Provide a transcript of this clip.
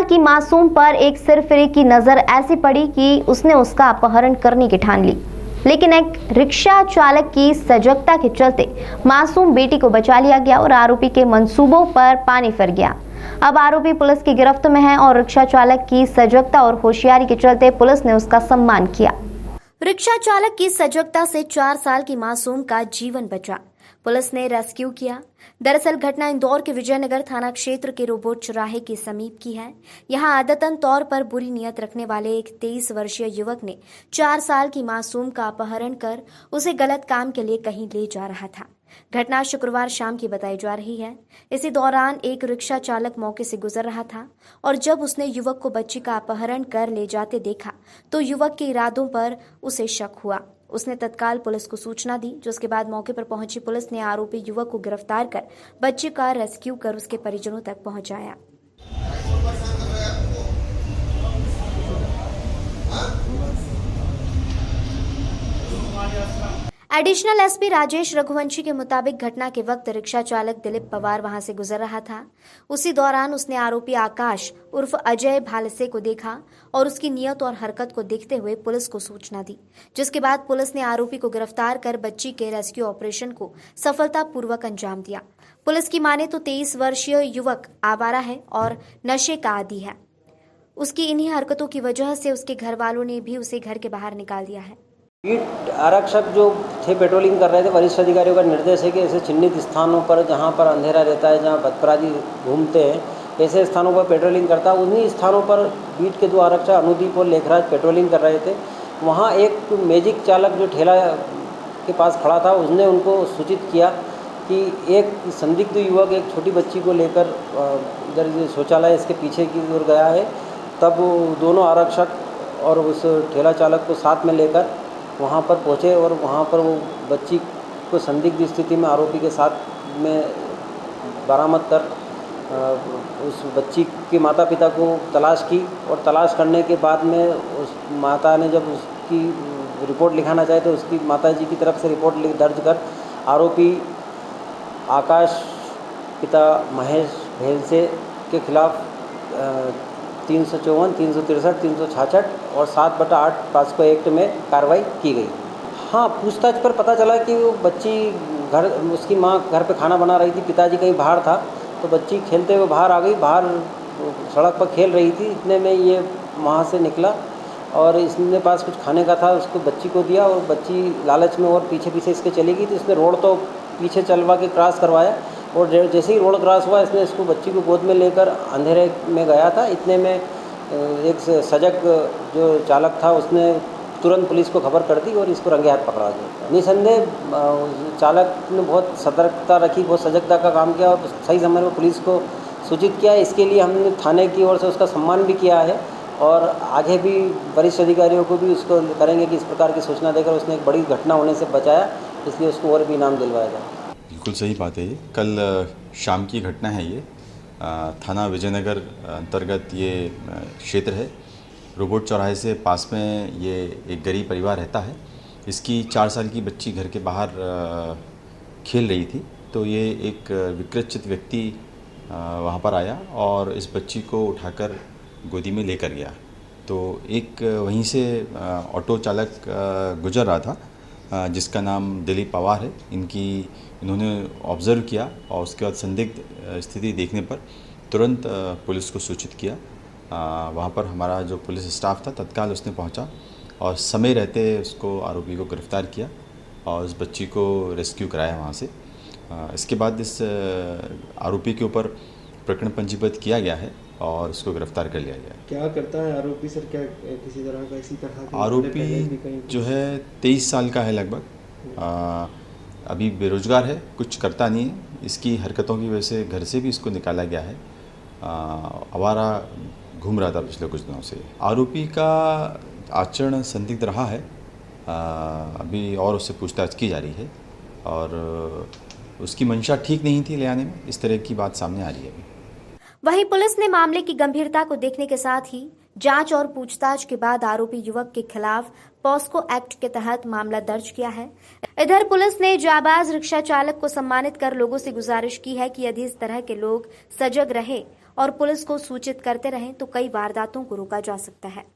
की मासूम पर एक सिरफिरे की नजर ऐसी पड़ी कि उसने उसका अपहरण करने की ठान ली, लेकिन एक रिक्शा चालक की सजगता के चलते मासूम बेटी को बचा लिया गया और आरोपी के मंसूबों पर पानी फिर गया। अब आरोपी पुलिस की गिरफ्त में है और रिक्शा चालक की सजगता और होशियारी के चलते पुलिस ने उसका सम्मान किया। रिक्शा चालक की सजगता से 4 साल की मासूम का जीवन बचा। पुलिस ने रेस्क्यू किया। दरअसल घटना इंदौर के विजयनगर थाना क्षेत्र के रोबोट चौराहे के समीप की है। यहां आदतन तौर पर बुरी नीयत रखने वाले एक 23 वर्षीय युवक ने 4 साल की मासूम का अपहरण कर उसे गलत काम के लिए कहीं ले जा रहा था। घटना शुक्रवार शाम की बताई जा रही है। इसी दौरान एक रिक्शा चालक मौके से गुजर रहा था और जब उसने युवक को बच्ची का अपहरण कर ले जाते देखा तो युवक के इरादों पर उसे शक हुआ। उसने तत्काल पुलिस को सूचना दी, जिसके बाद मौके पर पहुंची पुलिस ने आरोपी युवक को गिरफ्तार कर बच्ची का रेस्क्यू कर उसके परिजनों तक पहुंचाया। एडिशनल एसपी राजेश रघुवंशी के मुताबिक घटना के वक्त रिक्शा चालक दिलीप पवार वहां से गुजर रहा था। उसी दौरान उसने आरोपी आकाश उर्फ अजय भालसे को देखा और उसकी नीयत और हरकत को देखते हुए पुलिस को सूचना दी, जिसके बाद पुलिस ने आरोपी को गिरफ्तार कर बच्ची के रेस्क्यू ऑपरेशन को सफलतापूर्वक अंजाम दिया। पुलिस की माने तो 23 वर्षीय युवक आवारा है और नशे का आदी है। उसकी इन्हीं हरकतों की वजह से उसके घर वालों ने भी उसे घर के बाहर निकाल दिया है। बीट आरक्षक जो थे पेट्रोलिंग कर रहे थे, वरिष्ठ अधिकारियों का निर्देश है कि ऐसे चिन्हित स्थानों पर जहां पर अंधेरा रहता है, जहां बदपराधी घूमते हैं, ऐसे स्थानों पर पेट्रोलिंग करता है। उन्हीं स्थानों पर बीट के 2 आरक्षक अनुदीप और लेखराज पेट्रोलिंग कर रहे थे। वहां एक मैजिक चालक जो ठेला के पास खड़ा था, उसने उनको सूचित किया कि एक संदिग्ध युवक एक छोटी बच्ची को लेकर इधर शौचालय इसके पीछे की ओर गया है। तब दोनों आरक्षक और उस ठेला चालक को साथ में लेकर वहाँ पर पहुँचे और वहाँ पर वो बच्ची को संदिग्ध स्थिति में आरोपी के साथ में बरामद कर उस बच्ची के माता पिता को तलाश की और तलाश करने के बाद में उस माता ने जब उसकी रिपोर्ट लिखाना चाहे तो उसकी माता जी की तरफ से रिपोर्ट दर्ज कर आरोपी आकाश पिता महेश भेलसे के खिलाफ 354, 363, 366 और 7/8 पॉक्सो एक्ट में कार्रवाई की गई। हाँ, पूछताछ पर पता चला कि वो बच्ची उसकी माँ घर पे खाना बना रही थी, पिताजी कहीं बाहर था, तो बच्ची खेलते हुए बाहर आ गई। बाहर सड़क पर खेल रही थी, इतने में ये वहाँ से निकला और इसने पास कुछ खाने का था, उसको बच्ची को दिया और बच्ची लालच में और पीछे पीछे इसके चली गई। तो इसने रोड तो पीछे चलवा के क्रॉस करवाया और जैसे ही रोड क्रॉस हुआ इसने इसको बच्ची को गोद में लेकर अंधेरे में गया था। इतने में एक सजग जो चालक था उसने तुरंत पुलिस को खबर कर दी और इसको रंगे हाथ पकड़ा गया। निसंदेह चालक ने बहुत सतर्कता रखी, बहुत सजगता का काम किया और सही समय में पुलिस को सूचित किया। इसके लिए हमने थाने की ओर से उसका सम्मान भी किया है और आगे भी वरिष्ठ अधिकारियों को भी उसको करेंगे कि इस प्रकार की सूचना देकर उसने एक बड़ी घटना होने से बचाया, इसलिए उसको और भी इनाम दिलवाया जाए। बिल्कुल सही बात है। ये कल शाम की घटना है। ये थाना विजयनगर अंतर्गत ये क्षेत्र है। रोबोट चौराहे से पास में ये एक गरीब परिवार रहता है। इसकी 4 साल की बच्ची घर के बाहर खेल रही थी, तो ये एक विकृत व्यक्ति वहाँ पर आया और इस बच्ची को उठाकर गोदी में लेकर गया। तो एक वहीं से ऑटो चालक गुजर रहा था जिसका नाम दिलीप पवार है। इन्होंने ऑब्ज़र्व किया और उसके बाद संदिग्ध स्थिति देखने पर तुरंत पुलिस को सूचित किया। वहाँ पर हमारा जो पुलिस स्टाफ था तत्काल उसने पहुँचा और समय रहते उसको आरोपी को गिरफ़्तार किया और उस बच्ची को रेस्क्यू कराया वहाँ से। इसके बाद इस आरोपी के ऊपर प्रकरण पंजीबद्ध किया गया है और उसको गिरफ्तार कर लिया गया। क्या करता है आरोपी सर? क्या किसी तरह का इसी तरह का आरोपी जो है 23 साल का है लगभग। अभी बेरोजगार है, कुछ करता नहीं है। इसकी हरकतों की वजह से घर से भी इसको निकाला गया है। आवारा घूम रहा था पिछले कुछ दिनों से। आरोपी का आचरण संदिग्ध रहा है। अभी और उससे पूछताछ की जा रही है और उसकी मंशा ठीक नहीं थी ले आने में, इस तरह की बात सामने आ रही है। वहीं पुलिस ने मामले की गंभीरता को देखने के साथ ही जांच और पूछताछ के बाद आरोपी युवक के खिलाफ पॉस्को एक्ट के तहत मामला दर्ज किया है। इधर पुलिस ने जाबाज रिक्शा चालक को सम्मानित कर लोगों से गुजारिश की है कि यदि इस तरह के लोग सजग रहे और पुलिस को सूचित करते रहें तो कई वारदातों को रोका जा सकता है।